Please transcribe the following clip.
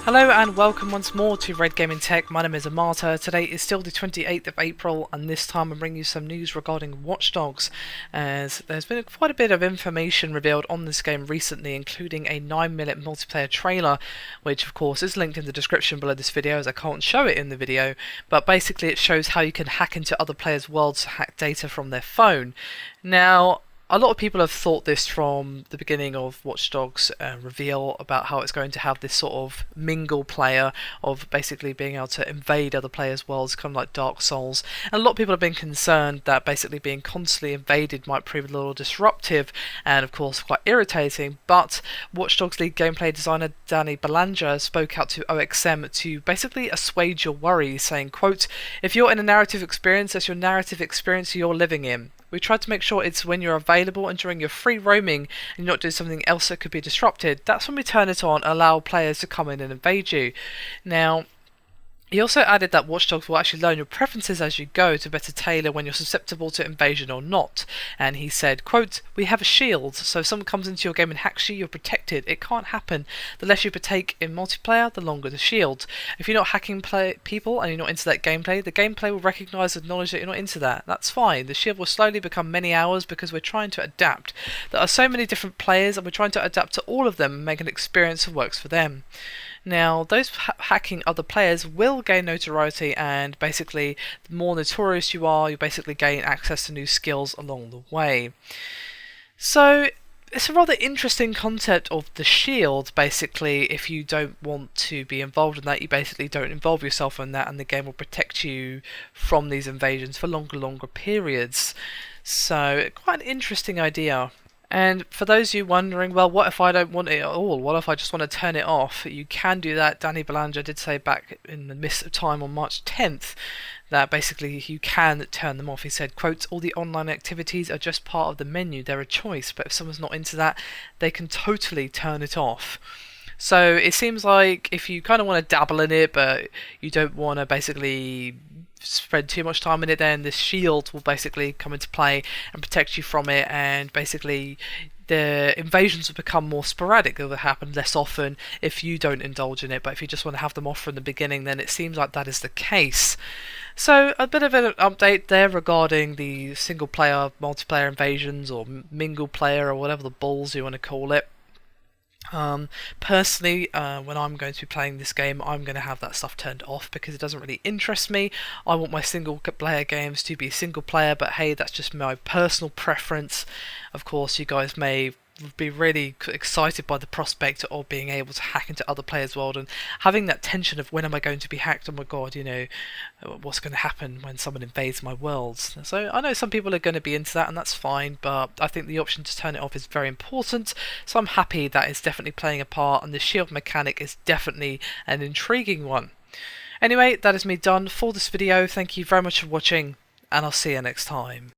Hello and welcome once more to Red Gaming Tech. My name is Amata. Today is still the 28th of April and this time I'm bringing you some news regarding Watch Dogs, as there's been quite a bit of information revealed on this game recently, including a 9-minute multiplayer trailer, which of course is linked in the description below this video as I can't show it in the video, but basically it shows how you can hack into other players' worlds to hack data from their phone. Now, a lot of people have thought this from the beginning of Watch Dogs reveal about how it's going to have this sort of mingle player of basically being able to invade other players' worlds, kind of like Dark Souls. And a lot of people have been concerned that basically being constantly invaded might prove a little disruptive and of course quite irritating, but Watch Dogs lead gameplay designer Danny Belanger spoke out to OXM to basically assuage your worries, saying, quote, "If you're in a narrative experience, that's your narrative experience you're living in. We try to make sure it's when you're available and during your free roaming and you're not doing something else that could be disrupted. That's when we turn it on and allow players to come in and invade you." Now, he also added that Watch Dogs will actually learn your preferences as you go to better tailor when you're susceptible to invasion or not. And he said, quote, "We have a shield, so if someone comes into your game and hacks you, you're protected. It can't happen. The less you partake in multiplayer, the longer the shield. If you're not hacking people and you're not into that gameplay, the gameplay will recognise and acknowledge that you're not into that. That's fine. The shield will slowly become many hours because we're trying to adapt. There are so many different players and we're trying to adapt to all of them and make an experience that works for them." Now, those hacking other players will gain notoriety, and basically, the more notorious you are, you basically gain access to new skills along the way. So, it's a rather interesting concept of the shield. Basically, if you don't want to be involved in that, you basically don't involve yourself in that, and the game will protect you from these invasions for longer periods. So, quite an interesting idea. And for those of you wondering, well, what if I don't want it at all? What if I just want to turn it off? You can do that. Danny Belanger did say back in the midst of time on March 10th that basically you can turn them off. He said, quote, "All the online activities are just part of the menu. They're a choice, but if someone's not into that, they can totally turn it off." So it seems like if you kind of want to dabble in it, but you don't want to basically spend too much time in it, then this shield will basically come into play and protect you from it, and basically the invasions will become more sporadic. It will happen less often if you don't indulge in it, but if you just want to have them off from the beginning, then it seems like that is the case. So a bit of an update there regarding the single player, multiplayer invasions, or mingle player, or whatever the balls you want to call it. Personally, when I'm going to be playing this game, I'm going to have that stuff turned off because it doesn't really interest me. I want my single player games to be single player, but hey, that's just my personal preference. Of course, you guys may be really excited by the prospect of being able to hack into other players' world and having that tension of when am I going to be hacked? Oh my god, you know, what's going to happen when someone invades my worlds? So I know some people are going to be into that, and that's fine, but I think the option to turn it off is very important, so I'm happy that it's definitely playing a part, and the shield mechanic is definitely an intriguing one. Anyway, that is me done for this video. Thank you very much for watching, and I'll see you next time.